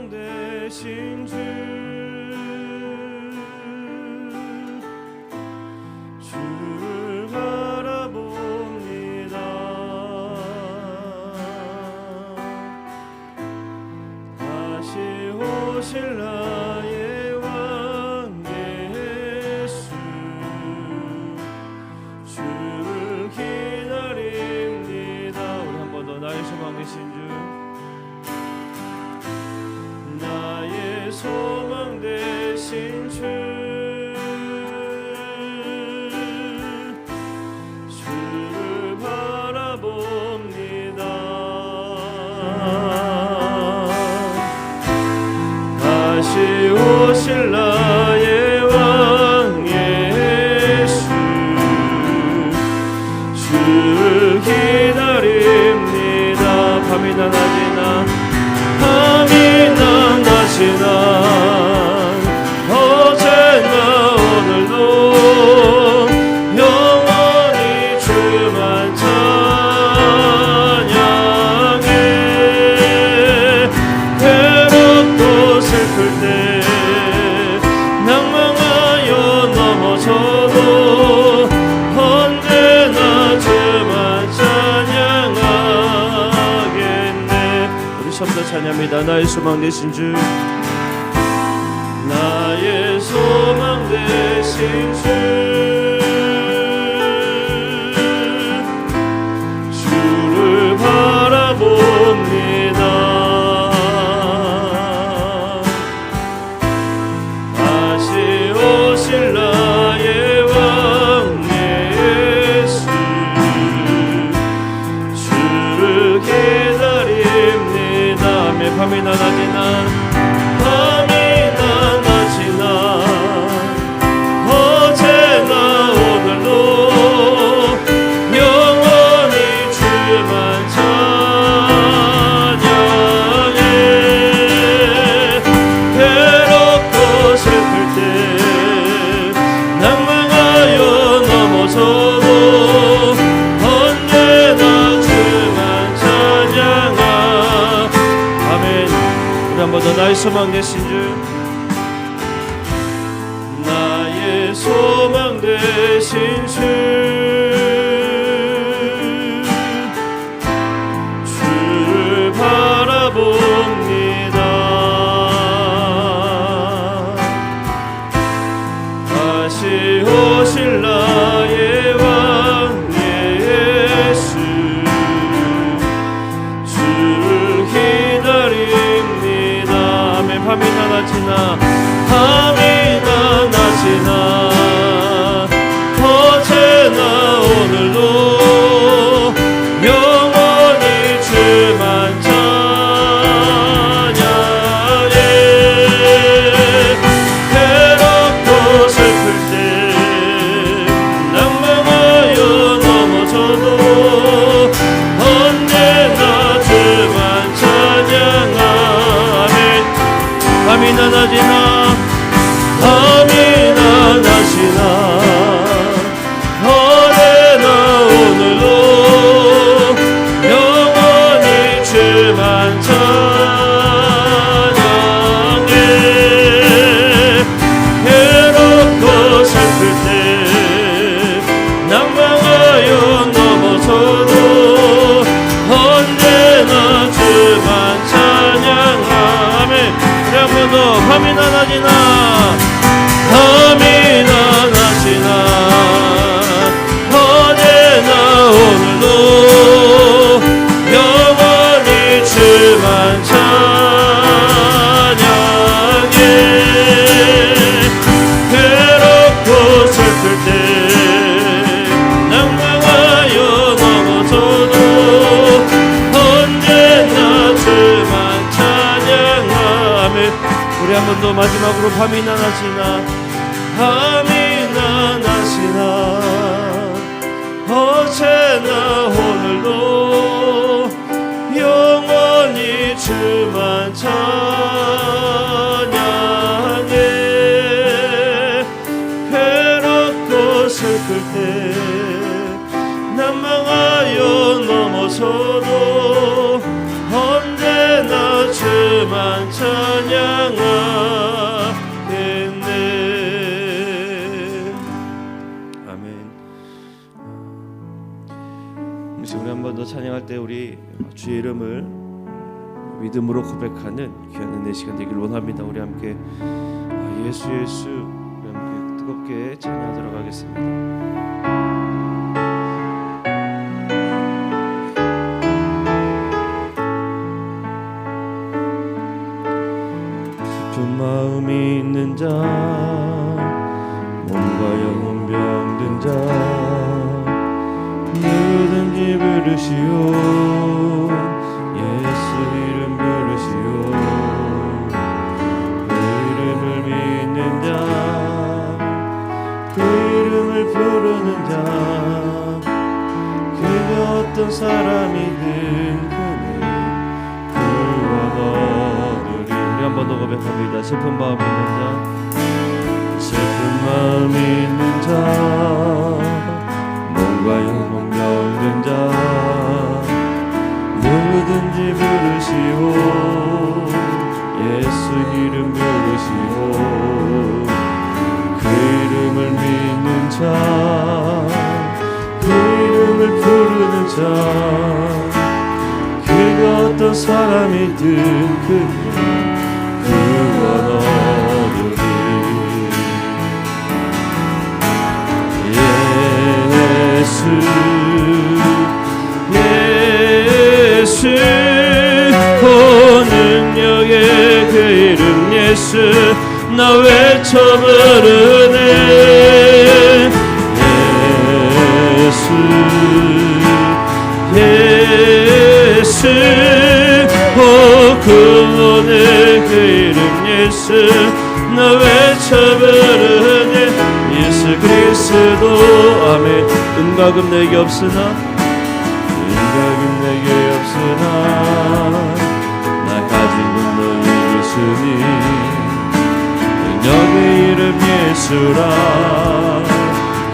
소망 되신 주, 주를 바라봅니다. 다시 오실 나의 왕 예수, 주를 기다립니다. 우리 한 번 더 나의 소망 되신 주, 나의 소망 되신 주, 주를 바라봅니다. 다시 오실 나의 왕 예수, 주를 기다립니다. 밤이나 낮이나 밤이나 낮이나 어제나 오늘도 영원히 주만 찬양해. 괴롭고 슬플 때 낭망하여 넘어져도 언제나 주만 찬양하겠네. 우리 섬도 찬양합니다. 나의 소망 되신 주, 나의 소망 되신 주, 주를 바라봅니다. 다시 오실 나의 왕 예수, 주를 기다립니다. 밤이나 낮이나 밤이나 낮이나 어제나 오늘도 영원히 주만 찬양해. 괴롭고 슬플 때 낭망하여 넘어져도 언제나 주만 찬양하. 아멘. 우리 한 번 더 나의 소망 되신 주, 나의 소망 되신 주, 주를 바라봅니다. 다시 오실 나의 왕 예수, 주를 기다립니다. 아멘. 밤이나 낮이나 밤이나 낮이나 어제나 오늘도 영원히 주만 찬양해. 괴롭고 슬플 때 낭망하여 넘어져도 언제나 주만 찬양하네. 밤이나 낮이나 밤이나 낮이나 어제나 오늘도 영원히 주만 찬양해. 괴롭고 슬플 때 낭망하여 넘어져도 언제나 주만 찬양하며. 한 번 더 밤이나 낮이나 밤이나 낮이나 어제나 오늘도 영원히 주만 찬양해. 괴롭고 슬플 때 낭망하여 넘어져도 언제나 주만 찬양하며. 우리 한 번 더 마지막으로 밤이나 낮이나 밤이나 낮이나 어제나 오늘도 영원히 주만 찬양해. 괴롭고 슬플 때 난망하여 넘어서도 언제나 주만 찬양해. 이제 우리 한 번 더 찬양할 때 우리 주의 이름을 믿음으로 고백하는 귀한 은혜 시간 되기를 원합니다. 우리 함께 예수 예수 우리 함께 뜨겁게 찬양하도록 하겠습니다. 마음이 있는 자 몸과 영혼 병든 자 누구든지 부르시오 예수 이름 부르시오 그 이름을 믿는 자 그 이름을 부르는 자 그가 어떤 사람이든 그는 그와 너를 한 번 더 고백합니다. 슬픈 마음 있는 자 슬픈 마음 있는 자 몸과 영혼 병든 자 누구든지 부르시오 예수 이름 부르시오 그 이름을 믿는 자 그 이름을 부르는 자 그가 어떤 사람이든 그는 예수 예수 오 능력의 그 이름 예수 나 외쳐 부르네 예수 예수 오 구원의 그 이름 예수 나 외쳐 부르네 예수 그리스도 아멘 은과 금 내게 없으나 은과 금 내게 없으나 나 가진 건 너희 예수님 능력의 이름 예수라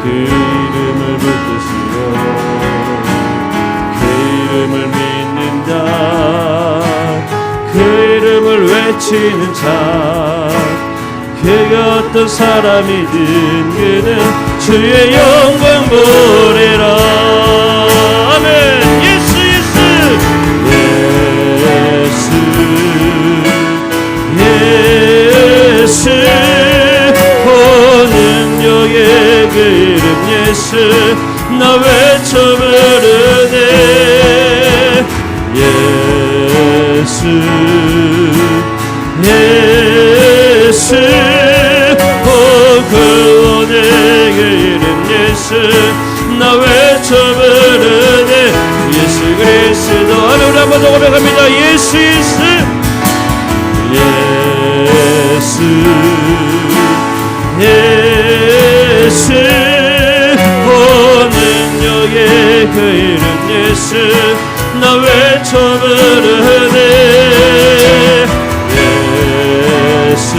그 이름을 붙드시오 그 이름을 믿는 자 그 이름을 외치는 자 그가 어떤 사람이든 그는 주의 영광 보리라 아멘 예수 예수 예수 오 능력의 그 이름 예수 나 외쳐 부르네 예수 예수 오 구원의 그 이름 예수 나 외쳐 부르네 예수 그리스도 아멘 우리 한번 더 고백합니다 예수 예수 예수 예수 오 능력의 그 이름 예수 나 외쳐 부르네 예수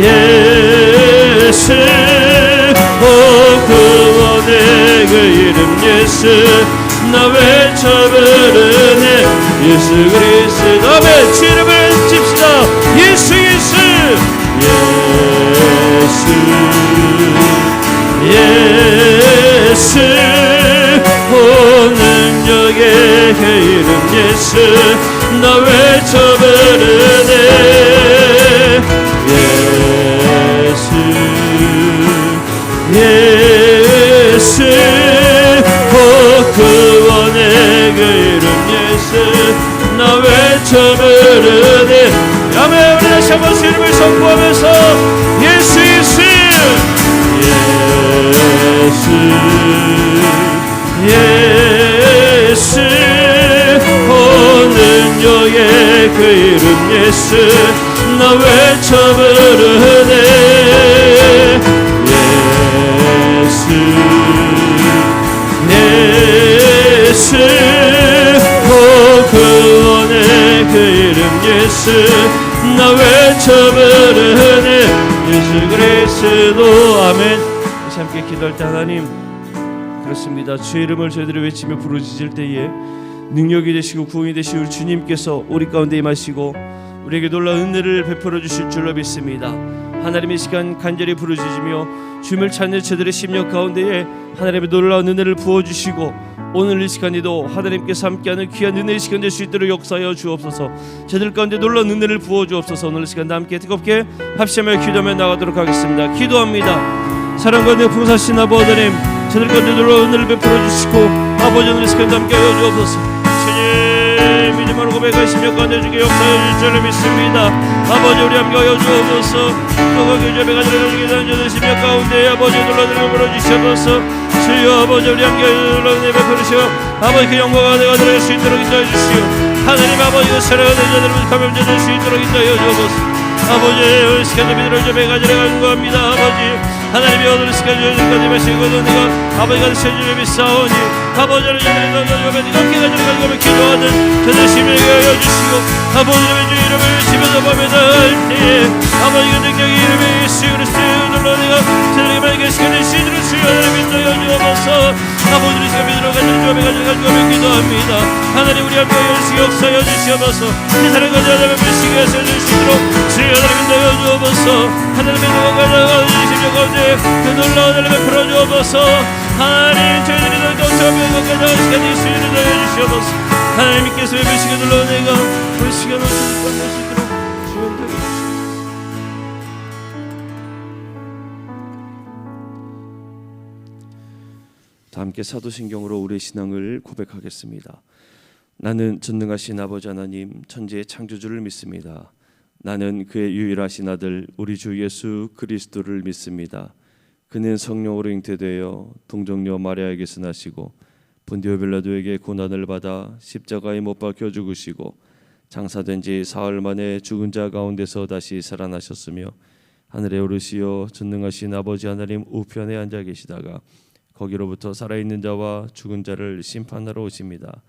예수 오 구원의 그 이름 예수 나 외쳐 부르네 예수 그리스도 아멘 주 이름을 칩시다 예수 예수 예수 오 능력의 그 이름 예수 나 외쳐 부르네 예수 예수 오 구원의 그 이름 예수 나 외쳐 부르네 아멘 우리 다시 한번 그 이름을 선포하면서 예수 예수 예수 오 능력의 그 이름 예수 나 외쳐 부르네 예수 예수 오 구원의 그 이름 예수 나 외쳐 부르네 예수 그리스도 아멘 다시 함께 기도할 때 하나님 그렇습니다 주의 이름을 저희들이 외치며 부르짖을 때에 능력이 되시고 구원이 되시고 우리 주님께서 우리 가운데 임하시고 우리에게 놀라운 은혜를 베풀어 주실 줄로 믿습니다 하나님의 시간 간절히 부르짖으며 주님을 찾는 저들의 심령 가운데에 하나님의 놀라운 은혜를 부어주시고 오늘 이 시간에도 하나님께서 함께하는 귀한 은혜의 시간 될 수 있도록 역사하여 주옵소서. 저들 가운데 놀라운 은혜를 부어주옵소서. 오늘 이 시간도 함께 뜨겁게 합심하여 기도하며 나가도록 하겠습니다. 기도합니다. 사랑과 내 풍사신 아버지 하나님, 저들 가운데 놀라운 은혜를 베풀어 주시고 아버지 오늘 이 시간도 함께하여 주옵소서. 주님 믿음으로 고백하시며 가운데 주께 역사하여 주실 줄 믿습니다. 아버지 우리 함께하여 주옵소서. 또하게 예배가 들어가시게 던져는 심령 가운데 아버지 놀라운 은혜를 베풀어 주시옵소서. 주여 아버지 우리 함께 놀라운 예배 베푸시오. 아버지 그 영광과 내가 들어갈 수 있도록 인도해 주시오. 하나님 아버지 그 사랑을 내자들은 감염자될 수 있도록 인도하여 주옵소서. 아버지 오늘 시간도 믿으러 예배가 들어가는 겁니다. 아버지 하나님이 오늘 시간 주시는 마시고 내가 아버지가 되신 주를 믿사오니 아버지를 저들이 너희가 함께 가져가고 기도하는 저들 심령에 하여 주시고 아버지의 주 이름을 외치면서 밤에다 할 때에 아버지가 능력의 이름에 예수 그리스도의 이름으로 내가 저들에게 밝게 시간을 시주를 주여 하나님 인도하여 주옵소서. 아버지를 시간 믿으러 가져가고 기도합니다. 하나님 우리 함께 예수 역사하여 주시옵소서. 세상을 가져가며 시기에 하여 주시도록 주여 하나님 인도하여 주옵소서. 하나님의 능력을 가져가고 주시며 가운데 그 놀라운 은혜를 베풀어 주옵소서. 하나님 저희들이 더 정착하며 가져갈 시간이 있으리라 인도하여 주시옵소서. 하나님께서 예배 시간 놀라운 은혜가 그 시간을 주실 수 있도록 주여 인도하여 주시옵소서. 다 함께 사도신경으로 우리의 신앙을 고백하겠습니다. 나는 전능하신 아버지 하나님 천지의 창조주를 믿습니다. 나는 그의 유일하신 아들 우리 주 예수 그리스도를 믿습니다. 그는 성령으로 잉태되어 동정녀 마리아에게서 나시고 본디오 빌라도에게 고난을 받아 십자가에 못 박혀 죽으시고 장사된 지 사흘 만에 죽은 자 가운데서 다시 살아나셨으며 하늘에 오르시어 전능하신 아버지 하나님 우편에 앉아 계시다가 거기로부터 살아있는 자와 죽은 자를 심판하러 오십니다.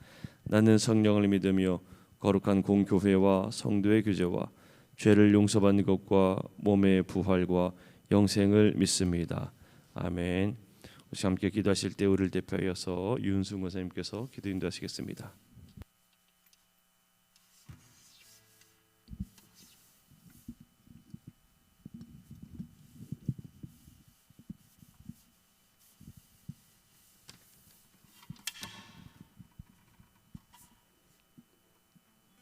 나는 성령을 믿으며 거룩한 공교회와 성도의 교제와 죄를 용서받는 것과 몸의 부활과 영생을 믿습니다. 아멘. 혹시 함께 기도하실 때 우리를 대표하여서 윤승 권사님께서 기도 인도하시겠습니다.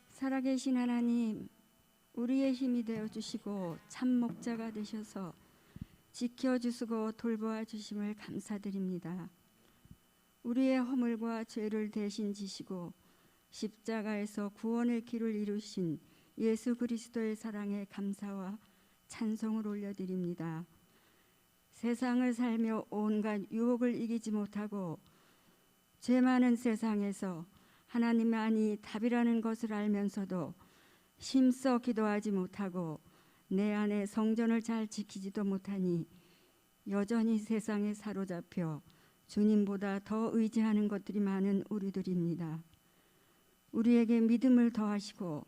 살아계신 하나님, 우리의 힘이 되어 주시고 참 목자가 되셔서 지켜주시고 돌보아 주심을 감사드립니다. 우리의 허물과 죄를 대신 지시고 십자가에서 구원의 길을 이루신 예수 그리스도의 사랑에 감사와 찬송을 올려드립니다. 세상을 살며 온갖 유혹을 이기지 못하고 죄 많은 세상에서 하나님만이 답이라는 것을 알면서도 힘써 기도하지 못하고 내 안에 성전을 잘 지키지도 못하니 여전히 세상에 사로잡혀 주님보다 더 의지하는 것들이 많은 우리들입니다. 우리에게 믿음을 더하시고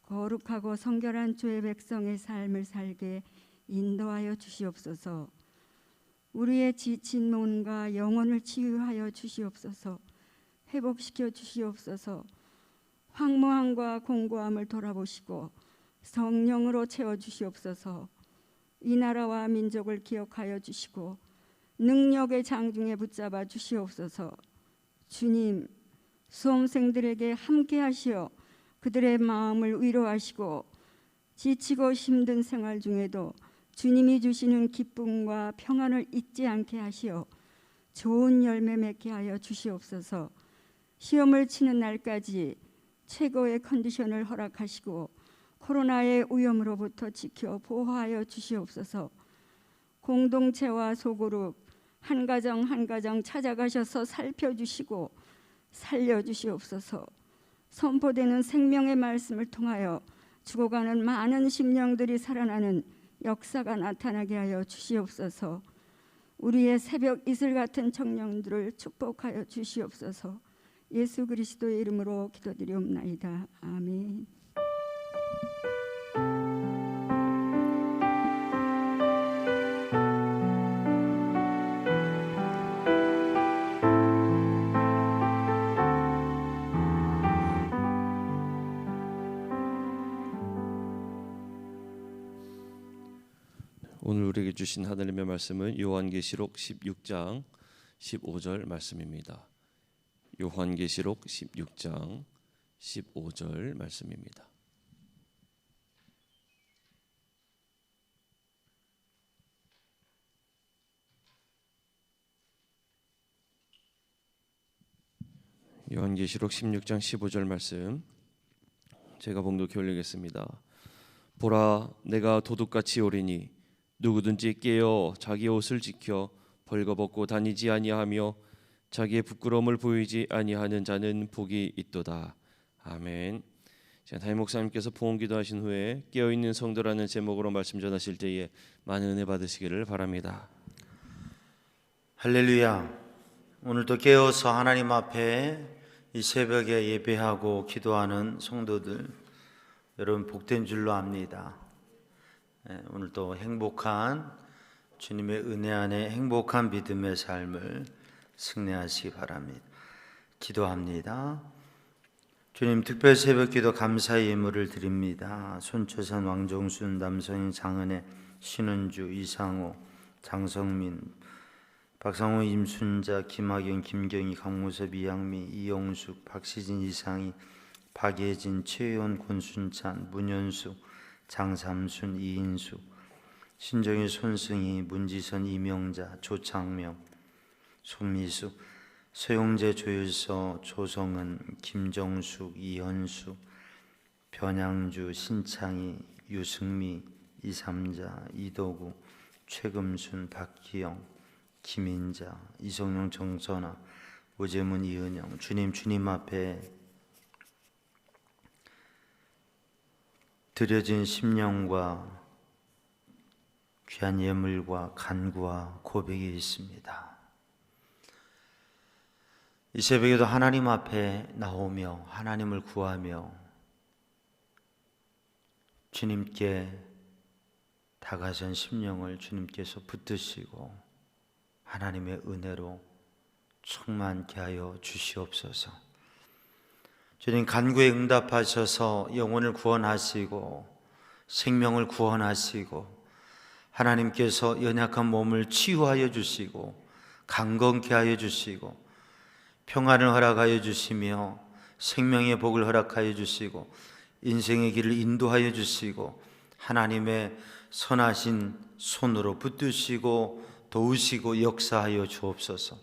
거룩하고 성결한 주의 백성의 삶을 살게 인도하여 주시옵소서. 우리의 지친 몸과 영혼을 치유하여 주시옵소서. 회복시켜 주시옵소서. 황무함과 공고함을 돌아보시고 성령으로 채워 주시옵소서. 이 나라와 민족을 기억하여 주시고 능력의 장중에 붙잡아 주시옵소서. 주님, 수험생들에게 함께 하시어 그들의 마음을 위로하시고 지치고 힘든 생활 중에도 주님이 주시는 기쁨과 평안을 잊지 않게 하시어 좋은 열매 맺게 하여 주시옵소서. 시험을 치는 날까지 최고의 컨디션을 허락하시고 코로나의 위험으로부터 지켜 보호하여 주시옵소서. 공동체와 소그룹 한 가정 한 가정 찾아가셔서 살펴주시고 살려주시옵소서. 선포되는 생명의 말씀을 통하여 죽어가는 많은 심령들이 살아나는 역사가 나타나게 하여 주시옵소서. 우리의 새벽 이슬 같은 청년들을 축복하여 주시옵소서. 예수 그리스도의 이름으로 기도드리옵나이다. 아멘. 우리에게 주신 하나님의 말씀은 요한계시록 16장 15절 말씀입니다. 요한계시록 16장 15절 말씀입니다. 요한계시록 16장 15절 말씀 제가 봉독해 올리겠습니다. 보라, 내가 도둑같이 오리니 누구든지 깨어 자기 옷을 지켜 벌거벗고 다니지 아니하며 자기의 부끄러움을 보이지 아니하는 자는 복이 있도다. 아멘. 담임 목사님께서 포옹 기도하신 후에 깨어있는 성도라는 제목으로 말씀 전하실 때에 많은 은혜 받으시기를 바랍니다. 할렐루야. 오늘도 깨어서 하나님 앞에 이 새벽에 예배하고 기도하는 성도들 여러분 복된 줄로 압니다. 오늘도 행복한 주님의 은혜 안에 행복한 믿음의 삶을 승리하시기 바랍니다. 기도합니다. 주님, 특별 새벽기도 감사의 예물을 드립니다. 손초산, 왕종순, 남성인, 장은혜, 신은주, 이상호, 장성민, 박상호, 임순자, 김학영, 김경희, 강무섭, 이양미, 이영숙, 박시진, 이상희, 박예진, 최혜원, 권순찬, 문현수, 장삼순, 이인수, 신정희, 손승희, 문지선, 이명자, 조창명, 손미수, 서용재, 조일서, 조성은, 김정숙, 이현수, 변양주, 신창희, 유승미, 이삼자, 이도구, 최금순, 박기영, 김인자, 이성용, 정선아, 오재문, 이은영. 주님 앞에 드려진 심령과 귀한 예물과 간구와 고백이 있습니다. 이 새벽에도 하나님 앞에 나오며 하나님을 구하며 주님께 다가선 심령을 주님께서 붙드시고 하나님의 은혜로 충만케 하여 주시옵소서. 주님, 간구에 응답하셔서 영혼을 구원하시고 생명을 구원하시고 하나님께서 연약한 몸을 치유하여 주시고 강건케 하여 주시고 평안을 허락하여 주시며 생명의 복을 허락하여 주시고 인생의 길을 인도하여 주시고 하나님의 선하신 손으로 붙드시고 도우시고 역사하여 주옵소서.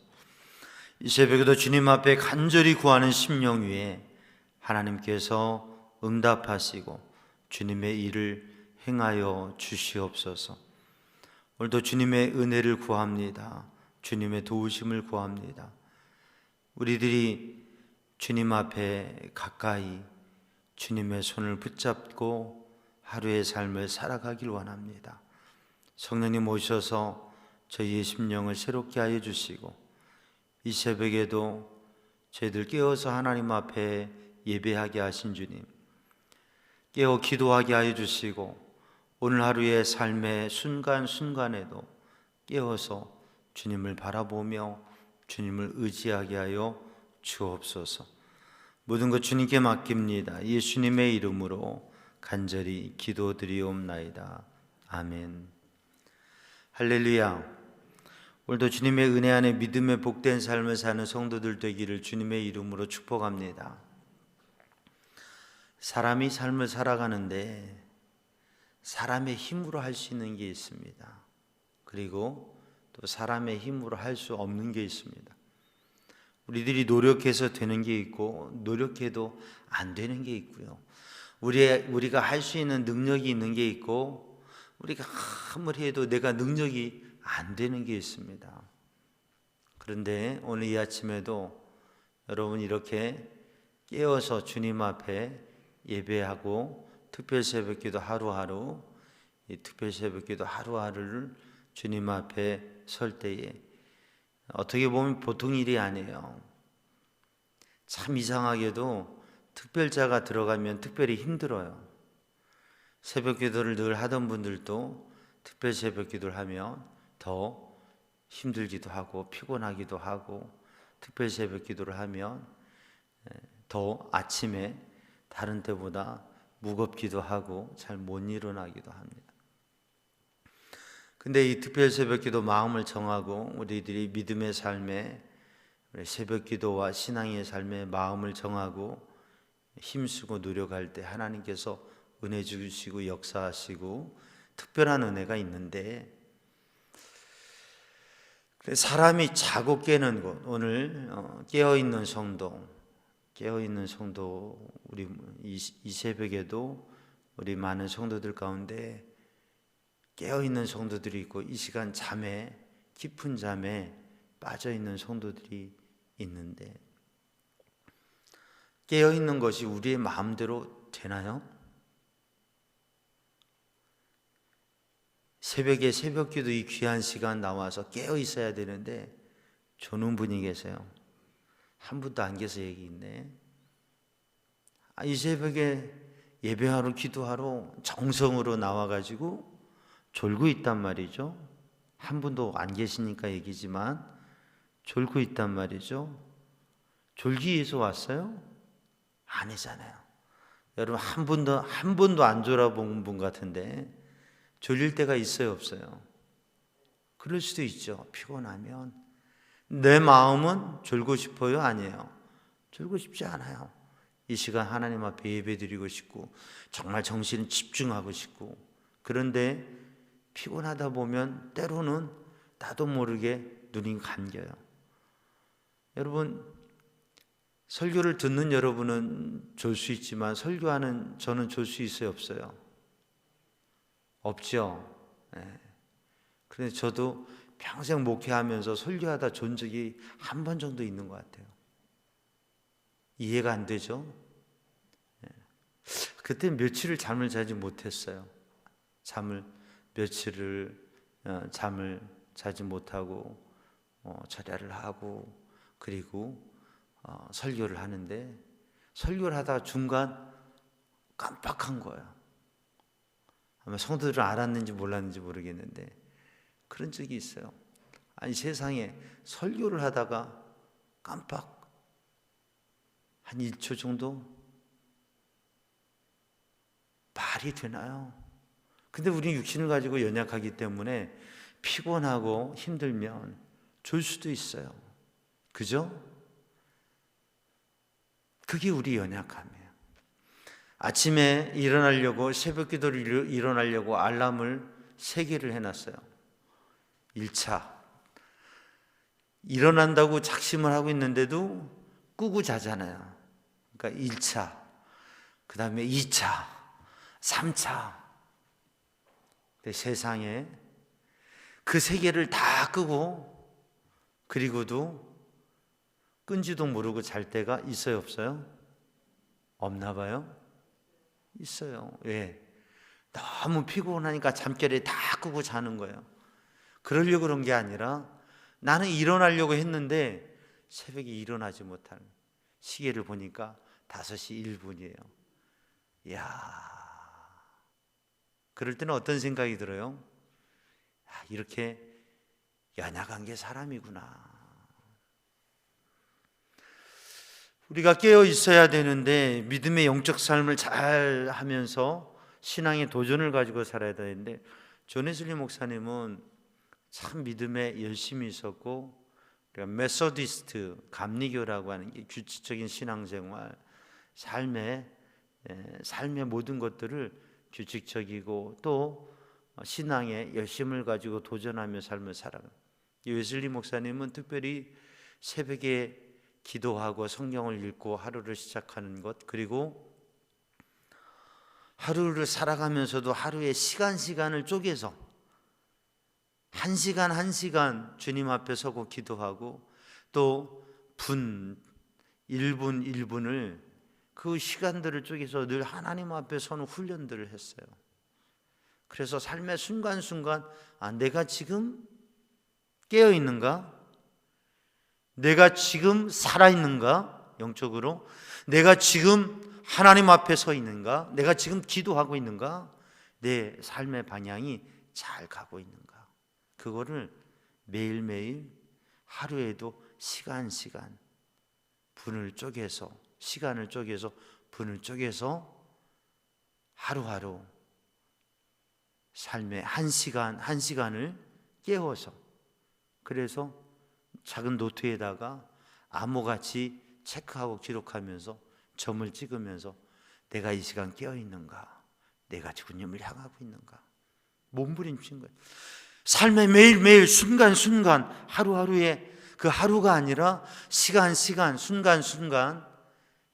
이 새벽에도 주님 앞에 간절히 구하는 심령 위에 하나님께서 응답하시고 주님의 일을 행하여 주시옵소서. 오늘도 주님의 은혜를 구합니다. 주님의 도우심을 구합니다. 우리들이 주님 앞에 가까이 주님의 손을 붙잡고 하루의 삶을 살아가길 원합니다. 성령님 오셔서 저희의 심령을 새롭게 하여 주시고 이 새벽에도 저희들 깨어서 하나님 앞에 예배하게 하신 주님, 깨어 기도하게 하여 주시고 오늘 하루의 삶의 순간순간에도 깨어서 주님을 바라보며 주님을 의지하게 하여 주옵소서. 모든 것 주님께 맡깁니다. 예수님의 이름으로 간절히 기도드리옵나이다. 아멘. 할렐루야. 오늘도 주님의 은혜 안에 믿음의 복된 삶을 사는 성도들 되기를 주님의 이름으로 축복합니다. 사람이 삶을 살아가는데 사람의 힘으로 할 수 있는 게 있습니다. 그리고 또 사람의 힘으로 할 수 없는 게 있습니다. 우리들이 노력해서 되는 게 있고 노력해도 안 되는 게 있고요. 우리가 할 수 있는 능력이 있는 게 있고 우리가 아무리 해도 내가 능력이 안 되는 게 있습니다. 그런데 오늘 이 아침에도 여러분 이렇게 깨어서 주님 앞에 예배하고 특별 새벽기도 하루하루, 이 특별 새벽기도 하루하루를 주님 앞에 설 때에 어떻게 보면 보통 일이 아니에요. 참 이상하게도 특별자가 들어가면 특별히 힘들어요. 새벽기도를 늘 하던 분들도 특별 새벽기도를 하면 더 힘들기도 하고 피곤하기도 하고 특별 새벽기도를 하면 더 아침에 다른 때보다 무겁기도 하고 잘 못 일어나기도 합니다. 근데 이 특별 새벽기도 마음을 정하고 우리들이 믿음의 삶에 새벽기도와 신앙의 삶에 마음을 정하고 힘쓰고 노력할 때 하나님께서 은혜 주시고 역사하시고 특별한 은혜가 있는데, 사람이 자고 깨는 것, 오늘 깨어있는 성도, 우리 이 새벽에도 우리 많은 성도들 가운데 깨어있는 성도들이 있고 이 시간 잠에, 깊은 잠에 빠져있는 성도들이 있는데, 깨어있는 것이 우리의 마음대로 되나요? 새벽에 새벽기도 이 귀한 시간 나와서 깨어 있어야 되는데 조는 분이 계세요. 한 분도 안 계서 얘기 있네. 이 새벽에 예배하러 기도하러 정성으로 나와가지고 졸고 있단 말이죠. 한 분도 안 계시니까 얘기지만 졸고 있단 말이죠. 졸기 위해서 왔어요? 아니잖아요. 여러분 한 번도 안 졸아본 분 같은데 졸릴 때가 있어요, 없어요? 그럴 수도 있죠. 피곤하면. 내 마음은 졸고 싶어요, 아니에요? 졸고 싶지 않아요. 이 시간 하나님 앞에 예배드리고 싶고 정말 정신 집중하고 싶고, 그런데 피곤하다 보면 때로는 나도 모르게 눈이 감겨요. 여러분, 설교를 듣는 여러분은 졸 수 있지만 설교하는 저는 졸 수 있어요, 없어요? 없죠. 네. 그런데 저도 평생 목회하면서 설교하다 존 적이 한 번 정도 있는 것 같아요. 이해가 안 되죠? 네. 그때 며칠을 잠을 자지 못했어요. 며칠을 잠을 자지 못하고 절야를 하고, 그리고 설교를 하는데 설교를 하다가 중간 깜빡한 거예요. 아마 성도들은 알았는지 몰랐는지 모르겠는데 그런 적이 있어요. 아니, 세상에 설교를 하다가 깜빡 한 1초 정도? 말이 되나요? 근데 우리 육신을 가지고 연약하기 때문에 피곤하고 힘들면 졸 수도 있어요. 그죠? 그게 우리 연약함이에요. 아침에 일어나려고, 새벽 기도를 일어나려고 알람을 3개를 해놨어요. 1차. 일어난다고 작심을 하고 있는데도 끄고 자잖아요. 그러니까 1차. 그 다음에 2차, 3차. 근데 세상에 그 3개를 다 끄고, 그리고도 끈지도 모르고 잘 때가 있어요, 없어요? 없나 봐요? 있어요. 왜? 너무 피곤하니까 잠결에 다 끄고 자는 거예요. 그러려고 그런 게 아니라 나는 일어나려고 했는데 새벽에 일어나지 못하는, 시계를 보니까 5시 1분이에요. 이야, 그럴 때는 어떤 생각이 들어요? 이렇게 연약한 게 사람이구나. 우리가 깨어 있어야 되는데 믿음의 영적 삶을 잘 하면서 신앙의 도전을 가지고 살아야 되는데, 존 웨슬리 목사님은 참 믿음에 열심히 있었고, 메소디스트 감리교라고 하는 게 규칙적인 신앙생활, 삶의 모든 것들을 규칙적이고 또 신앙의 열심을 가지고 도전하며 삶을 살아가는, 이 웨슬리 목사님은 특별히 새벽에 기도하고 성경을 읽고 하루를 시작하는 것, 그리고 하루를 살아가면서도 하루의 시간을 쪼개서 1시간 주님 앞에 서고 기도하고, 또 1분 1분을 그 시간들을 쪼개서 늘 하나님 앞에 서는 훈련들을 했어요. 그래서 삶의 순간순간 내가 지금 깨어 있는가? 내가 지금 살아있는가? 영적으로 내가 지금 하나님 앞에 서 있는가? 내가 지금 기도하고 있는가? 내 삶의 방향이 잘 가고 있는가? 그거를 매일매일 하루에도 시간 분을 쪼개서, 시간을 쪼개서 분을 쪼개서 하루하루 삶의 한 시간을 깨워서, 그래서 작은 노트에다가 암호같이 체크하고 기록하면서 점을 찍으면서 내가 이 시간 깨어 있는가, 내가 주님을 향하고 있는가 몸부림친 거예요. 삶의 매일매일 순간순간 하루하루의 그 하루가 아니라 시간 순간순간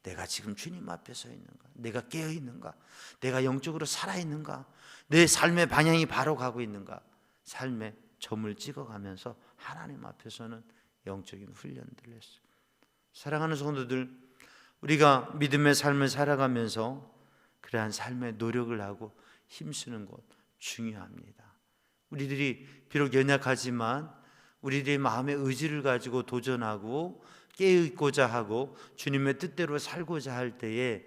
내가 지금 주님 앞에 서 있는가, 내가 깨어 있는가, 내가 영적으로 살아있는가, 내 삶의 방향이 바로 가고 있는가, 삶의 점을 찍어가면서 하나님 앞에서는 영적인 훈련들을 했어요. 사랑하는 성도들, 우리가 믿음의 삶을 살아가면서 그러한 삶의 노력을 하고 힘쓰는 것 중요합니다. 우리들이 비록 연약하지만 우리들의 마음의 의지를 가지고 도전하고 깨어있고자 하고 주님의 뜻대로 살고자 할 때에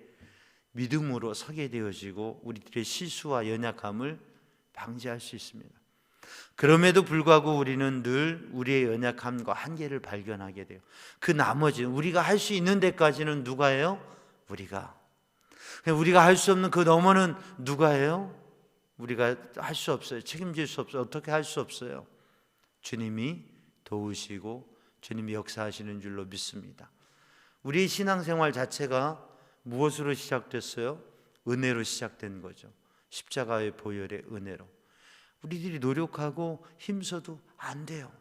믿음으로 서게 되어지고 우리들의 실수와 연약함을 방지할 수 있습니다. 그럼에도 불구하고 우리는 늘 우리의 연약함과 한계를 발견하게 돼요. 그 나머지 우리가 할 수 있는 데까지는 누가 해요? 우리가 할 수 없는 그 너머는 누가 해요? 우리가 할 수 없어요. 책임질 수 없어요. 어떻게 할 수 없어요. 주님이 도우시고 주님이 역사하시는 줄로 믿습니다. 우리의 신앙생활 자체가 무엇으로 시작됐어요? 은혜로 시작된 거죠. 십자가의 보혈의 은혜로. 우리들이 노력하고 힘써도 안 돼요.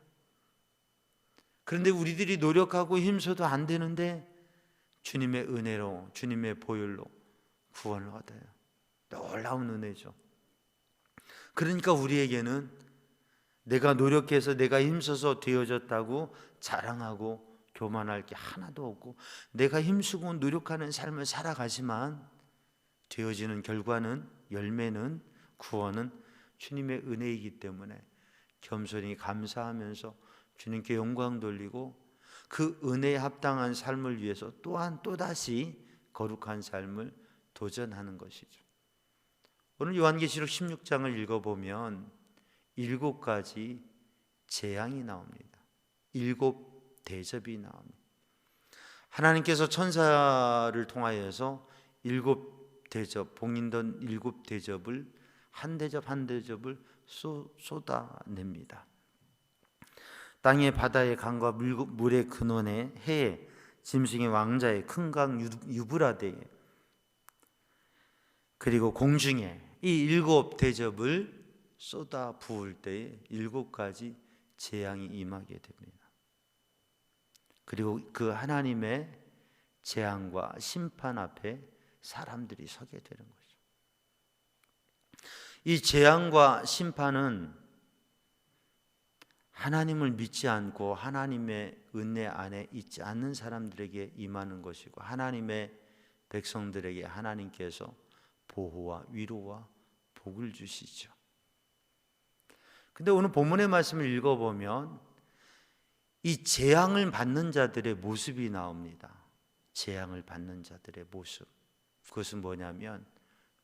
그런데 우리들이 노력하고 힘써도 안 되는데 주님의 은혜로, 주님의 보혈로 구원을 얻어요. 놀라운 은혜죠. 그러니까 우리에게는 내가 노력해서 내가 힘써서 되어졌다고 자랑하고 교만할 게 하나도 없고, 내가 힘쓰고 노력하는 삶을 살아가지만 되어지는 결과는, 열매는, 구원은 주님의 은혜이기 때문에 겸손히 감사하면서 주님께 영광 돌리고 그 은혜에 합당한 삶을 위해서 또한 또다시 거룩한 삶을 도전하는 것이죠. 오늘 요한계시록 16장을 읽어보면 7가지 재앙이 나옵니다. 7대접이 나옵니다. 하나님께서 천사를 통하여서 7대접, 봉인던 7대접을 한 대접 한 대접을 쏟아냅니다. 땅의 바다의 강과 물의 근원에 해에 짐승의 왕자의 큰 강 유브라데에 그리고 공중에 이 7대접을 쏟아 부을 때에 7가지 재앙이 임하게 됩니다. 그리고 그 하나님의 재앙과 심판 앞에 사람들이 서게 되는 거죠. 이 재앙과 심판은 하나님을 믿지 않고 하나님의 은혜 안에 있지 않는 사람들에게 임하는 것이고, 하나님의 백성들에게 하나님께서 보호와 위로와 복을 주시죠. 근데 오늘 본문의 말씀을 읽어보면 이 재앙을 받는 자들의 모습이 나옵니다. 재앙을 받는 자들의 모습. 그것은 뭐냐면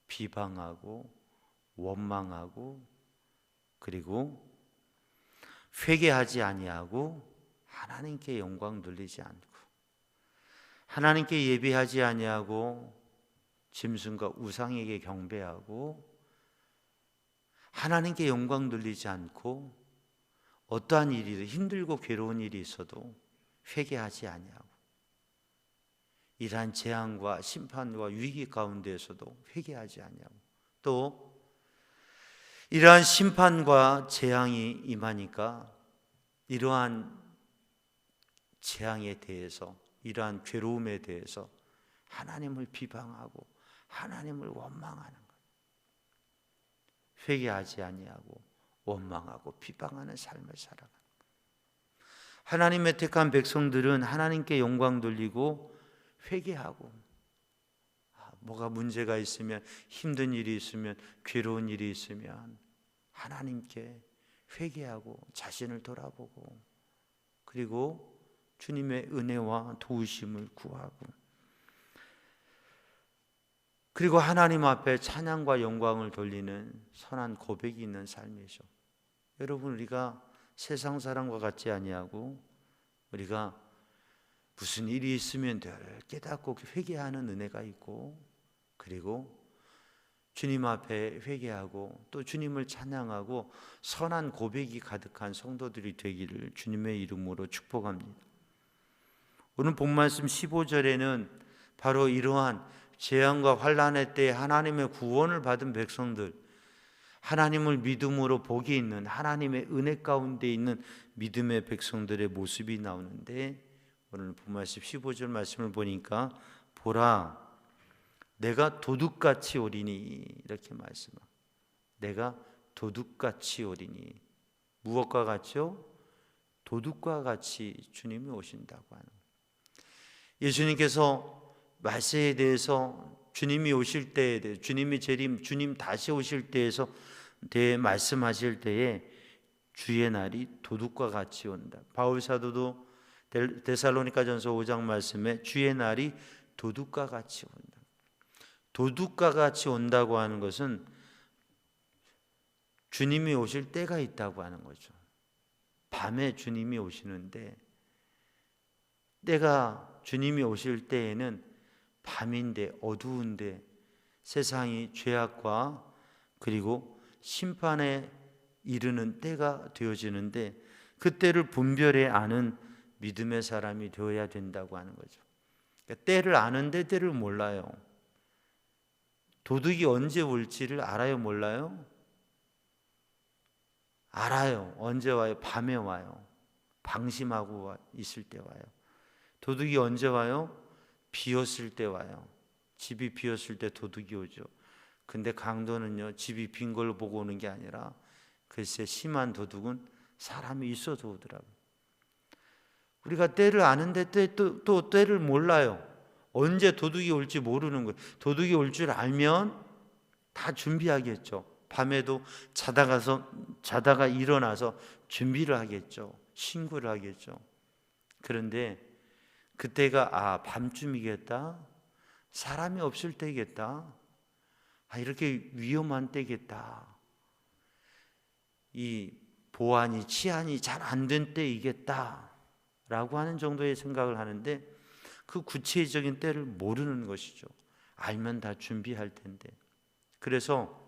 비방하고 원망하고 그리고 회개하지 아니하고 하나님께 영광 돌리지 않고 하나님께 예배하지 아니하고 짐승과 우상에게 경배하고 하나님께 영광 돌리지 않고 어떠한 일이든 힘들고 괴로운 일이 있어도 회개하지 아니하고 이러한 재앙과 심판과 위기 가운데에서도 회개하지 아니하고 또 이러한 심판과 재앙이 임하니까 이러한 재앙에 대해서, 이러한 괴로움에 대해서 하나님을 비방하고 하나님을 원망하는 것, 회개하지 아니하고 원망하고 비방하는 삶을 살아가는 것. 하나님의 택한 백성들은 하나님께 영광 돌리고 회개하고, 뭐가 문제가 있으면, 힘든 일이 있으면, 괴로운 일이 있으면 하나님께 회개하고 자신을 돌아보고 그리고 주님의 은혜와 도우심을 구하고 그리고 하나님 앞에 찬양과 영광을 돌리는 선한 고백이 있는 삶이죠. 여러분, 우리가 세상 사람과 같지 아니하고 우리가 무슨 일이 있으면 늘 깨닫고 회개하는 은혜가 있고 그리고 주님 앞에 회개하고 또 주님을 찬양하고 선한 고백이 가득한 성도들이 되기를 주님의 이름으로 축복합니다. 오늘 본 말씀 15절에는 바로 이러한 재앙과 환난의 때에 하나님의 구원을 받은 백성들, 하나님을 믿음으로 복이 있는 하나님의 은혜 가운데 있는 믿음의 백성들의 모습이 나오는데, 오늘 본 말씀 15절 말씀을 보니까 보라 내가 도둑같이 오리니, 이렇게 말씀합니다. 내가 도둑같이 오리니. 무엇과 같이요? 도둑과 같이 주님이 오신다고 하는 거예요. 예수님께서 말세에 대해서 주님이 오실 때에 대해, 주님이 재림, 주님 다시 오실 때에서 대해 말씀하실 때에 주의 날이 도둑과 같이 온다. 바울 사도도 데살로니가전서 5장 말씀에 주의 날이 도둑과 같이 온다. 도둑과 같이 온다고 하는 것은 주님이 오실 때가 있다고 하는 거죠. 밤에 주님이 오시는데, 때가 주님이 오실 때에는 밤인데 어두운데 세상이 죄악과 그리고 심판에 이르는 때가 되어지는데, 그 때를 분별해 아는 믿음의 사람이 되어야 된다고 하는 거죠. 그러니까 때를 아는데 때를 몰라요. 도둑이 언제 올지를 알아요, 몰라요? 알아요. 언제 와요? 밤에 와요. 방심하고 있을 때 와요. 도둑이 언제 와요? 비었을 때 와요. 집이 비었을 때 도둑이 오죠. 근데 강도는요, 집이 빈 걸로 보고 오는 게 아니라, 글쎄 심한 도둑은 사람이 있어서 오더라고요. 우리가 때를 아는데 또 때를 몰라요. 언제 도둑이 올지 모르는 거예요. 도둑이 올 줄 알면 다 준비하겠죠. 밤에도 자다가 일어나서 준비를 하겠죠. 신고를 하겠죠. 그런데 그때가 밤쯤이겠다, 사람이 없을 때겠다, 이렇게 위험한 때겠다, 이 보안이 치안이 잘 안 된 때이겠다 라고 하는 정도의 생각을 하는데, 그 구체적인 때를 모르는 것이죠. 알면 다 준비할 텐데. 그래서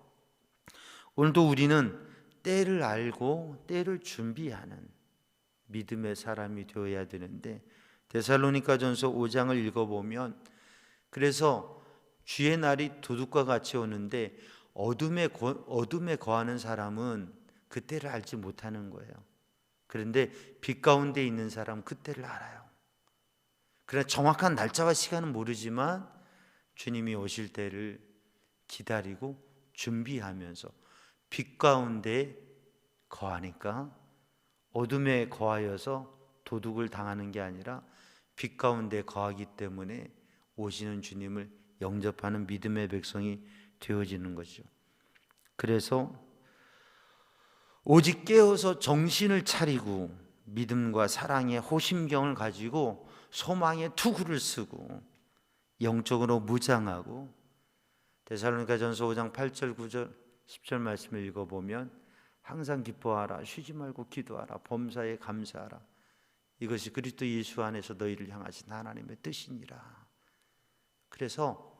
오늘도 우리는 때를 알고 때를 준비하는 믿음의 사람이 되어야 되는데, 데살로니가전서 5장을 읽어보면, 그래서 주의 날이 도둑과 같이 오는데 어둠에 거하는 사람은 그 때를 알지 못하는 거예요. 그런데 빛 가운데 있는 사람은 그 때를 알아요. 그러나 정확한 날짜와 시간은 모르지만 주님이 오실 때를 기다리고 준비하면서 빛 가운데 거하니까, 어둠에 거하여서 도둑을 당하는 게 아니라 빛 가운데 거하기 때문에 오시는 주님을 영접하는 믿음의 백성이 되어지는 거죠. 그래서 오직 깨어서 정신을 차리고 믿음과 사랑의 호심경을 가지고 소망의 투구를 쓰고 영적으로 무장하고, 데살로니가전서 5장 8절 9절 10절 말씀을 읽어보면 항상 기뻐하라, 쉬지 말고 기도하라, 범사에 감사하라, 이것이 그리스도 예수 안에서 너희를 향하신 하나님의 뜻이니라. 그래서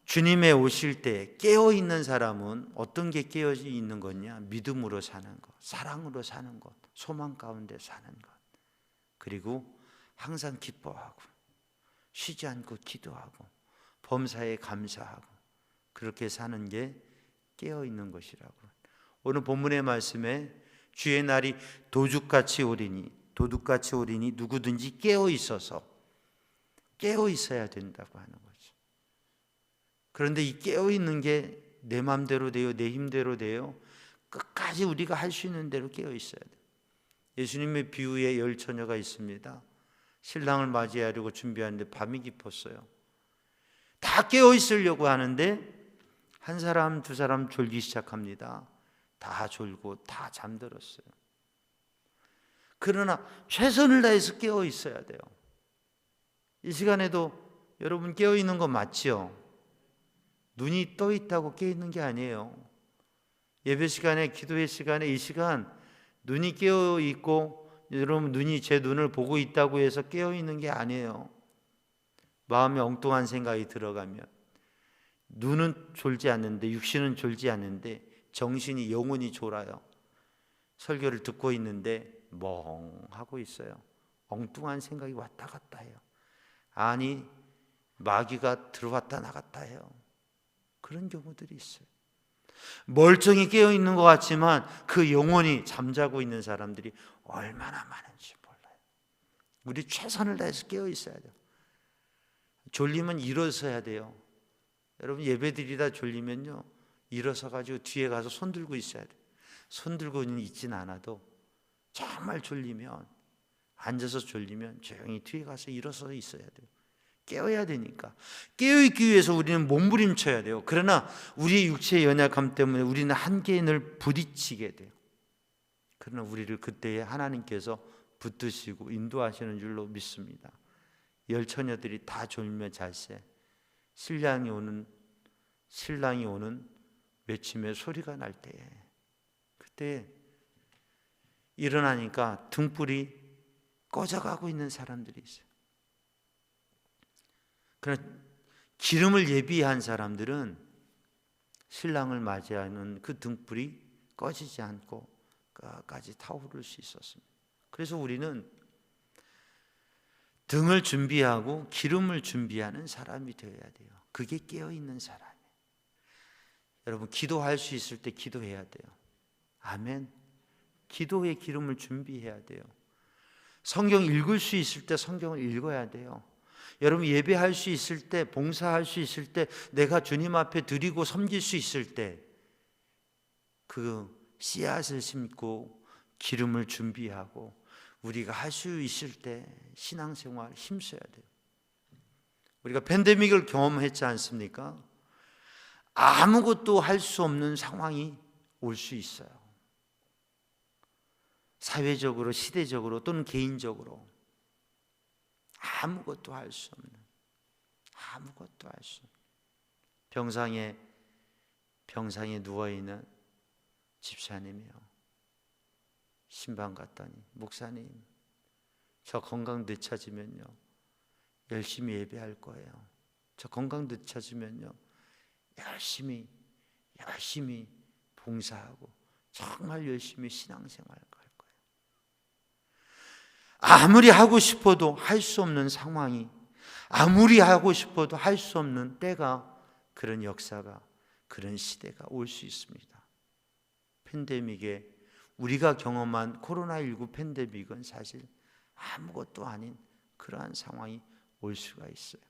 주님의 오실 때 깨어있는 사람은 어떤 게 깨어 있는 거냐? 믿음으로 사는 것, 사랑으로 사는 것, 소망 가운데 사는 것, 그리고 항상 기뻐하고 쉬지 않고 기도하고 범사에 감사하고, 그렇게 사는 게 깨어있는 것이라고. 오늘 본문의 말씀에 주의 날이 도둑같이 오리니, 도둑같이 오리니 누구든지 깨어 있어야 된다고 하는 거죠. 그런데 이 깨어 있는 게 내 마음대로 돼요, 내 힘대로 돼요? 끝까지 우리가 할 수 있는 대로 깨어 있어야 돼요. 예수님의 비유에 10처녀가 있습니다. 신랑을 맞이하려고 준비하는데 밤이 깊었어요. 다 깨어 있으려고 하는데 한 사람 두 사람 졸기 시작합니다. 다 졸고 다 잠들었어요. 그러나 최선을 다해서 깨어 있어야 돼요. 이 시간에도 여러분 깨어 있는 거 맞지요? 눈이 떠 있다고 깨어 있는 게 아니에요. 예배 시간에, 기도의 시간에, 이 시간 눈이 깨어 있고, 여러분 눈이 제 눈을 보고 있다고 해서 깨어 있는 게 아니에요. 마음에 엉뚱한 생각이 들어가면, 눈은 졸지 않는데, 육신은 졸지 않는데 정신이, 영혼이 졸아요. 설교를 듣고 있는데 멍하고 있어요. 엉뚱한 생각이 왔다 갔다 해요. 아니, 마귀가 들어왔다 나갔다 해요. 그런 경우들이 있어요. 멀쩡히 깨어 있는 것 같지만 그 영혼이 잠자고 있는 사람들이 얼마나 많은지 몰라요. 우리 최선을 다해서 깨어 있어야 돼요. 졸리면 일어서야 돼요. 여러분, 예배드리다 졸리면요, 일어서 가지고 뒤에 가서 손 들고 있어야 돼요. 손 들고는 있진 않아도 정말 졸리면, 앉아서 졸리면 조용히 뒤에 가서 일어서 있어야 돼요. 깨어야 되니까. 깨어있기 위해서 우리는 몸부림쳐야 돼요. 그러나 우리의 육체의 연약함 때문에 우리는 한계에 늘 부딪히게 돼요. 그러나 우리를 그때에 하나님께서 붙드시고 인도하시는 줄로 믿습니다. 열처녀들이 다 졸며 잘세 신랑이 오는 외침의 소리가 날 때에, 그때 일어나니까 등불이 꺼져가고 있는 사람들이 있어요. 그러나 기름을 예비한 사람들은 신랑을 맞이하는 그 등불이 꺼지지 않고 끝까지 타오를 수 있었습니다. 그래서 우리는 등을 준비하고 기름을 준비하는 사람이 되어야 돼요. 그게 깨어있는 사람이에요. 여러분, 기도할 수 있을 때 기도해야 돼요. 아멘. 기도의 기름을 준비해야 돼요. 성경 읽을 수 있을 때 성경을 읽어야 돼요. 여러분, 예배할 수 있을 때, 봉사할 수 있을 때, 내가 주님 앞에 드리고 섬길 수 있을 때 그 씨앗을 심고 기름을 준비하고 우리가 할 수 있을 때 신앙생활 힘써야 돼요. 우리가 팬데믹을 경험했지 않습니까? 아무것도 할 수 없는 상황이 올 수 있어요. 사회적으로, 시대적으로 또는 개인적으로 아무것도 할 수 없는, 병상에 누워있는 집사님이요, 신방 갔더니 목사님, 저 건강 되찾으면요 열심히 예배할 거예요. 저 건강 되찾으면요 열심히 봉사하고 정말 열심히 신앙생활 할 거예요. 아무리 하고 싶어도 할 수 없는 상황이, 아무리 하고 싶어도 할 수 없는 때가, 그런 역사가, 그런 시대가 올 수 있습니다. 팬데믹에, 우리가 경험한 코로나19 팬데믹은 사실 아무것도 아닌 그러한 상황이 올 수가 있어요.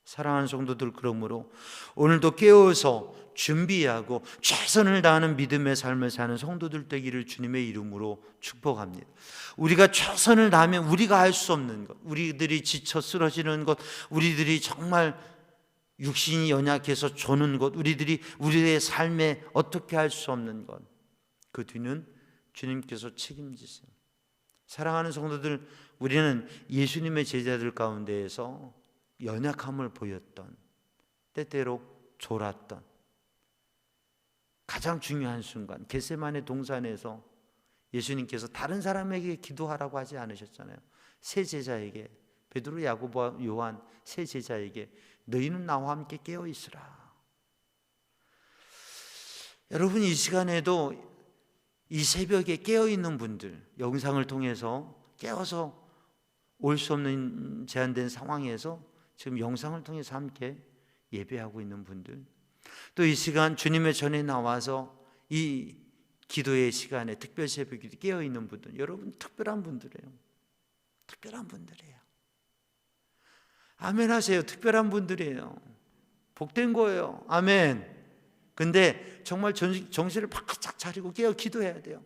사랑하는 성도들, 그러므로 오늘도 깨어서 준비하고 최선을 다하는 믿음의 삶을 사는 성도들 되기를 주님의 이름으로 축복합니다. 우리가 최선을 다하면 우리가 할 수 없는 것, 우리들이 지쳐 쓰러지는 것, 우리들이 정말 육신이 연약해서 조는 것, 우리의 삶에 어떻게 할 수 없는 것, 그 뒤는 주님께서 책임지세요. 사랑하는 성도들, 우리는 예수님의 제자들 가운데에서 연약함을 보였던, 때때로 졸았던 가장 중요한 순간, 겟세마네 동산에서 예수님께서 다른 사람에게 기도하라고 하지 않으셨잖아요. 세 제자에게, 베드로, 야고보, 요한 세 제자에게 너희는 나와 함께 깨어 있으라. 여러분, 이 시간에도 이 새벽에 깨어 있는 분들, 영상을 통해서 깨어서 올 수 없는 제한된 상황에서 지금 영상을 통해서 함께 예배하고 있는 분들, 또 이 시간 주님의 전에 나와서 이 기도의 시간에 특별 새벽에 깨어 있는 분들, 여러분 특별한 분들이에요. 특별한 분들이에요. 아멘 하세요. 특별한 분들이에요. 복된 거예요. 아멘. 근데 정말 정신을 바짝 차리고 깨어 기도해야 돼요.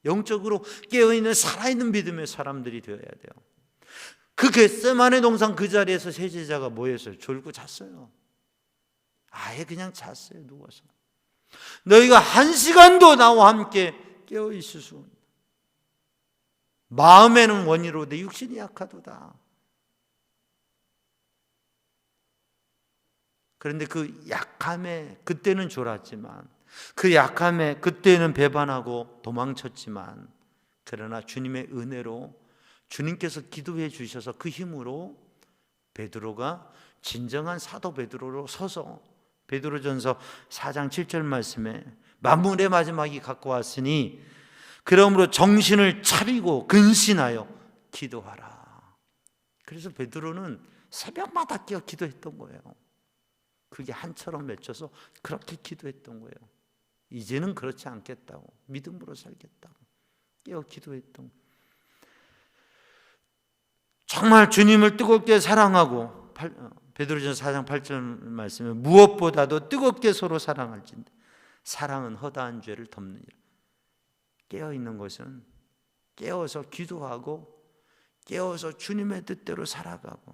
영적으로 깨어있는 살아있는 믿음의 사람들이 되어야 돼요. 그 겟세마네 동산 그 자리에서 세 제자가 뭐 했어요? 졸고 잤어요. 아예 그냥 잤어요. 누워서. 너희가 1시간도 나와 함께 깨어있을 수 없다. 마음에는 원이로되 육신이 약하도다. 그런데 그 약함에, 그때는 졸았지만, 그 약함에 그때는 배반하고 도망쳤지만, 그러나 주님의 은혜로 주님께서 기도해 주셔서 그 힘으로 베드로가 진정한 사도 베드로로 서서 베드로전서 4장 7절 말씀에 만물의 마지막이 가까웠으니 그러므로 정신을 차리고 근신하여 기도하라. 그래서 베드로는 새벽마다 깨어 기도했던 거예요. 그게 한처럼 맺혀서 그렇게 기도했던 거예요. 이제는 그렇지 않겠다고, 믿음으로 살겠다고 깨어 기도했던 거예요. 정말 주님을 뜨겁게 사랑하고, 베드로전서 4장 8절 말씀에 무엇보다도 뜨겁게 서로 사랑할진대 사랑은 허다한 죄를 덮느니라. 깨어있는 것은 깨어서 기도하고 깨어서 주님의 뜻대로 살아가고,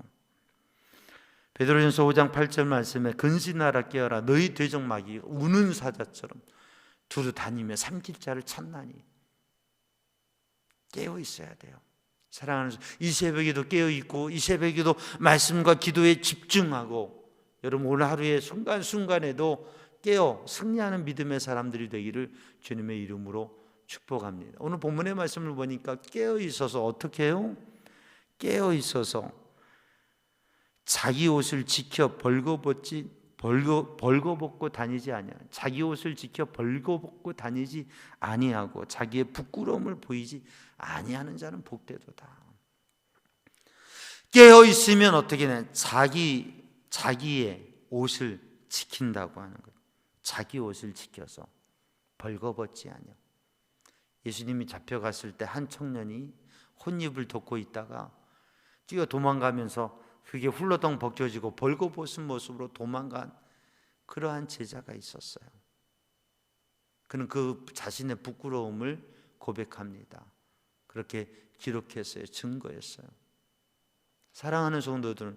베드로전서 5장 8절 말씀에 근신하라 깨어라 너희 대적마귀 우는 사자처럼 두루 다니며 삼킬 자를 찾나니. 깨어 있어야 돼요. 사랑하는 이 새벽에도 깨어 있고 이 새벽에도 말씀과 기도에 집중하고, 여러분 오늘 하루의 순간순간에도 깨어 승리하는 믿음의 사람들이 되기를 주님의 이름으로 축복합니다. 오늘 본문의 말씀을 보니까 깨어 있어서 어떻게 해요? 깨어 있어서 자기 옷을 지켜 벌거벗고 다니지 아니하. 자기 옷을 지켜 벌거벗고 다니지 아니하고 자기의 부끄러움을 보이지 아니하는 자는 복되도다. 깨어 있으면 어떻게 돼? 자기의 옷을 지킨다고 하는 거예요. 자기 옷을 지켜서 벌거벗지 아니하고. 예수님이 잡혀갔을 때 한 청년이 혼입을 덮고 있다가 뛰어 도망가면서 그게 훌러덩 벗겨지고 벌거벗은 모습으로 도망간 그러한 제자가 있었어요. 그는 그 자신의 부끄러움을 고백합니다. 그렇게 기록했어요. 증거했어요. 사랑하는 성도들은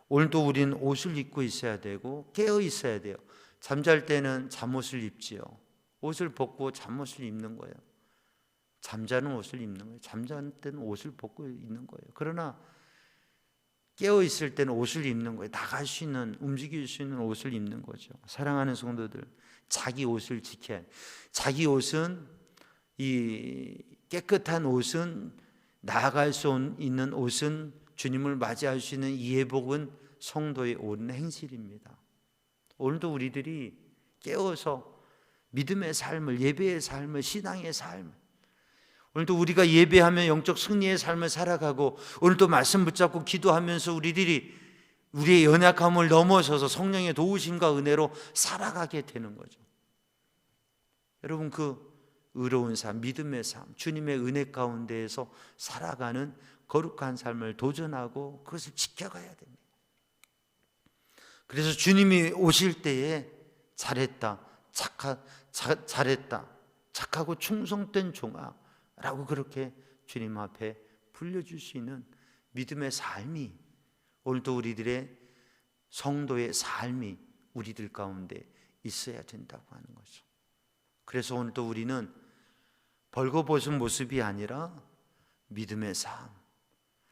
오늘도 우리는 옷을 입고 있어야 되고 깨어 있어야 돼요. 잠잘 때는 잠옷을 입지요. 옷을 벗고 잠옷을 입는 거예요. 잠자는 옷을 입는 거예요. 잠자는 때는 옷을 벗고 있는 거예요. 그러나 깨어 있을 때는 옷을 입는 거예요. 나갈 수 있는, 움직일 수 있는 옷을 입는 거죠. 사랑하는 성도들, 자기 옷을 지켜야 해요. 자기 옷은, 이 깨끗한 옷은, 나아갈 수 있는 옷은, 주님을 맞이할 수 있는 이 예복은 성도의 옳은 행실입니다. 오늘도 우리들이 깨어서 믿음의 삶을, 예배의 삶을, 신앙의 삶을, 오늘도 우리가 예배하며 영적 승리의 삶을 살아가고, 오늘도 말씀 붙잡고 기도하면서 우리들이 우리의 연약함을 넘어서서 성령의 도우심과 은혜로 살아가게 되는 거죠. 여러분, 그 의로운 삶, 믿음의 삶, 주님의 은혜 가운데에서 살아가는 거룩한 삶을 도전하고 그것을 지켜가야 됩니다. 그래서 주님이 오실 때에 잘했다, 잘했다, 착하고 충성된 종아 라고 그렇게 주님 앞에 불려줄 수 있는 믿음의 삶이, 오늘도 우리들의 성도의 삶이 우리들 가운데 있어야 된다고 하는 거죠. 그래서 오늘도 우리는 벌거벗은 모습이 아니라 믿음의 삶,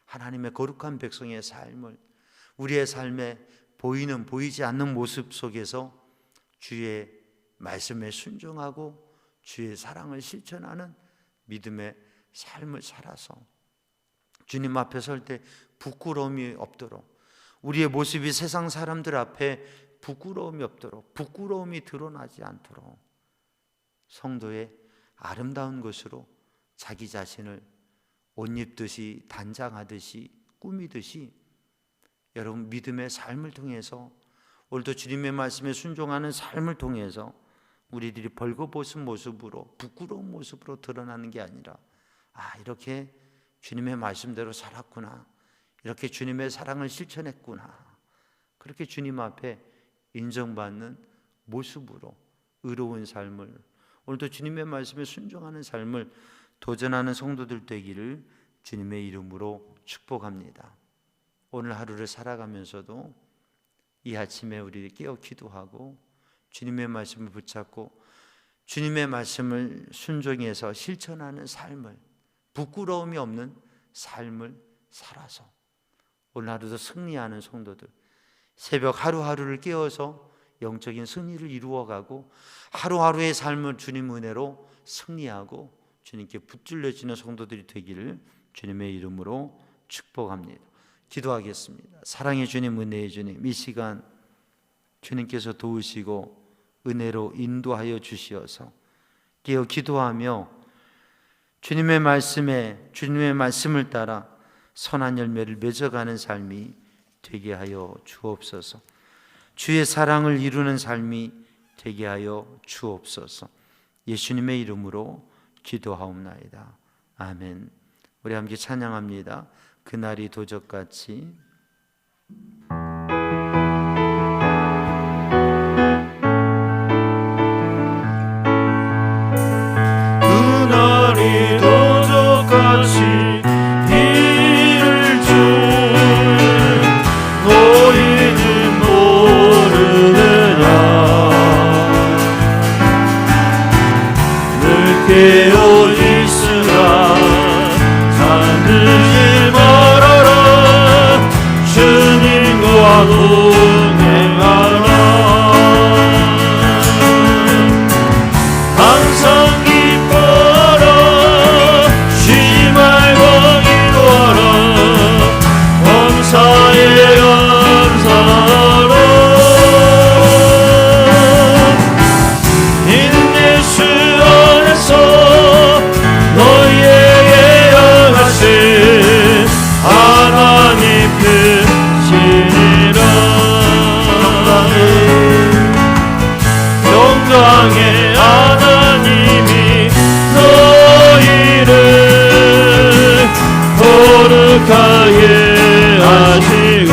하나님의 거룩한 백성의 삶을 우리의 삶에 보이는 보이지 않는 모습 속에서 주의 말씀에 순종하고 주의 사랑을 실천하는 믿음의 삶을 살아서 주님 앞에 설 때 부끄러움이 없도록, 우리의 모습이 세상 사람들 앞에 부끄러움이 없도록, 부끄러움이 드러나지 않도록 성도의 아름다운 것으로 자기 자신을 옷 입듯이, 단장하듯이, 꾸미듯이, 여러분 믿음의 삶을 통해서, 오늘도 주님의 말씀에 순종하는 삶을 통해서 우리들이 벌거벗은 모습으로, 부끄러운 모습으로 드러나는 게 아니라, 이렇게 주님의 말씀대로 살았구나, 이렇게 주님의 사랑을 실천했구나, 그렇게 주님 앞에 인정받는 모습으로 의로운 삶을, 오늘도 주님의 말씀에 순종하는 삶을 도전하는 성도들 되기를 주님의 이름으로 축복합니다. 오늘 하루를 살아가면서도 이 아침에 우리 깨어 기도하고 주님의 말씀을 붙잡고 주님의 말씀을 순종해서 실천하는 삶을, 부끄러움이 없는 삶을 살아서 오늘 하루도 승리하는 성도들, 새벽 하루하루를 깨어서 영적인 승리를 이루어가고 하루하루의 삶을 주님 은혜로 승리하고 주님께 붙들려지는 성도들이 되기를 주님의 이름으로 축복합니다. 기도하겠습니다. 사랑의 주님, 은혜의 주님, 이 시간 주님께서 도우시고 은혜로 인도하여 주시어서 깨어 기도하며 주님의 말씀을 따라 선한 열매를 맺어가는 삶이 되게 하여 주옵소서. 주의 사랑을 이루는 삶이 되게 하여 주옵소서. 예수님의 이름으로 기도하옵나이다. 아멘. 우리 함께 찬양합니다. 그날이 도적같이. 그날이 도적같이 이를 줄 너희는 모르느냐. 늘 깨어 있으라 잠들지 말아라. 주님과 동행하라. 항상 기뻐라. 쉬지 말고 기도하라. 범사에 감사하라. 이는 예수 안에서 너희에게 영하신 하나님 크시니라. 영광의 하나님이 너희를 거룩하게 하시고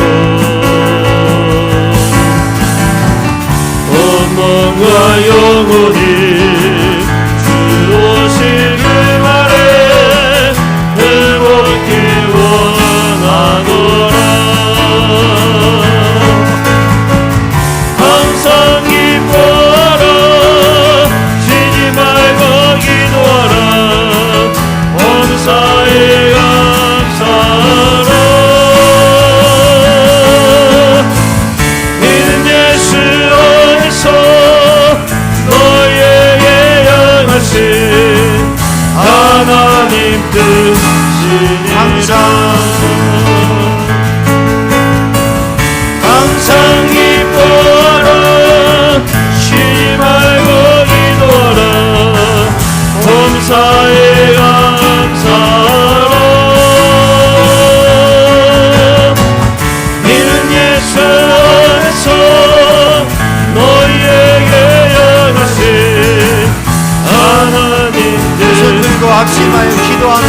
온몸과 영혼이 주 오시길 바래 회복히 원하노라. 항상 기뻐하라. 쉬지 말고 기도하라. 범사에 감사하라. 이는 예수 안에서 너희에게 영하신 하나님 뜻이니라. 항상 기뻐하라. 쉬지 말고 기도하라. 범사에 감사하라. 이는 예수 안에서 너희에게 영하신 하나님 손 들고 합심하여 기도하는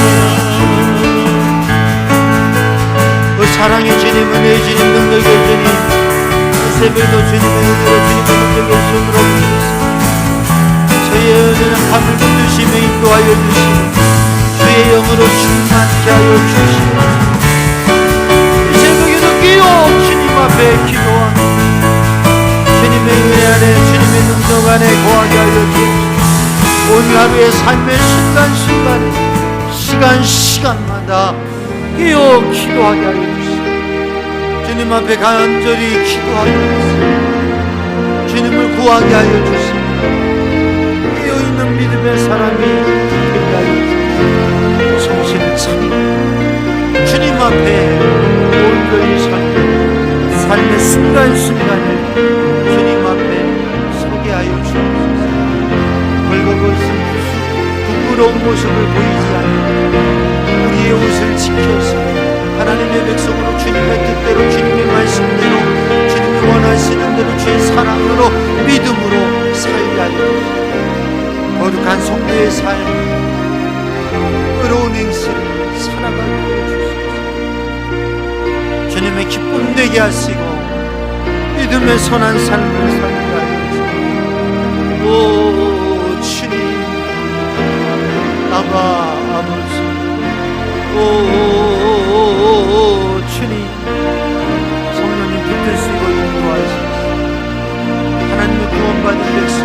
그 사랑의 주님, 은혜의 주님, 능력의 주님, 새벽도 주님의 은혜로 주님의 능력의 손으로 부으시고 저희의 은혜는 밤을 붙드시며 인도하여 주시고 주의 영으로 충만케 하여 주시고 이 새벽에도 깨어 주님 앞에 기도하며 주님의 은혜 안에 주님의 능력 안에 거하게 하여 주시고 오늘 하루의 삶의 순간순간에 시간마다 깨어 기도하게 하여 주시고 주님 앞에 간절히 기도하여 주시고 주님을 구하게 하여 주시고 깨어있는 믿음의 사람이 되게 하여 주시고 정신을 차리고 주님 앞에 온전히 살고 삶의 순간순간에 주님 앞에 서게 하여 주옵소서. 벌거벗은 부끄러운 모습을 보이지 않는 우리의 옷을 지켜서 하나님의 백성으로 주님의 뜻대로 주님의 말씀대로 주님이 원하시는 대로 주의 사랑으로 믿음으로 살게 하여 주시고 거룩한 성도의 삶 의로운 행실을 살아가게 하여 주시옵소서. 주님의 기쁨 되게 하시고 믿음의 선한 삶을 살게 하여 주시옵소서. 오 주님 아바 아버지 오 주님 성령님 붙드시고 인도하시옵소서. 하나님의 구원받은 백성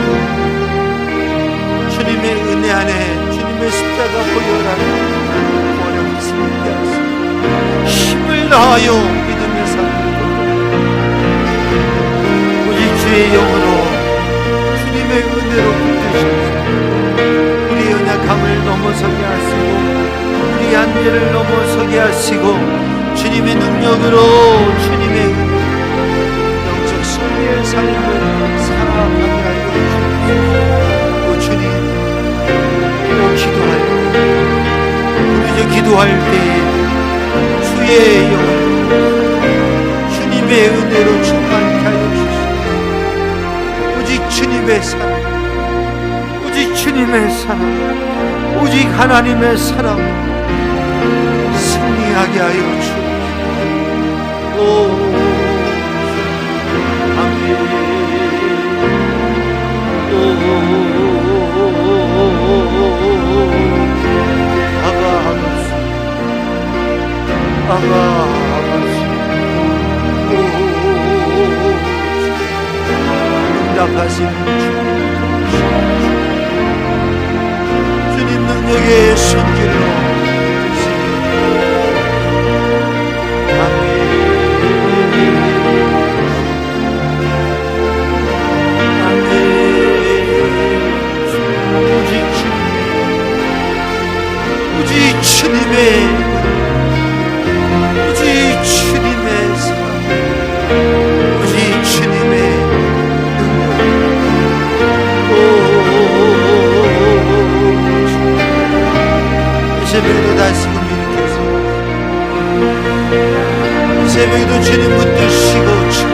주님의 은혜 안에 주님의 십자가 보혈 안에 구원의 말씀을 있게 하시고 힘을 다하여 믿음의 삶을 오직 주의 영으로 주님의 은혜로 붙드시옵소서. 우리 연약함을 넘어서게 하시고 우리 한계를 넘어서게 하시고 주님의 능력으로 주님의 영적 승리의 삶을 필요할 때에 주의 영을 주님의 은혜로 충만케 하여 주시옵소서. 오직 주님의 사랑, 오직 주님의 사랑, 오직 하나님의 사랑 승리하게 하여 주옵소서. 오 아멘. 오 아바아바스 아바아바스 오 응답하시는 주님 능력의 손길로 주님의 오직 주님의 사랑, 오직 주님의 능력. 이 새벽에도 다시 일으켜서 이 새벽에도 주님 붙드시고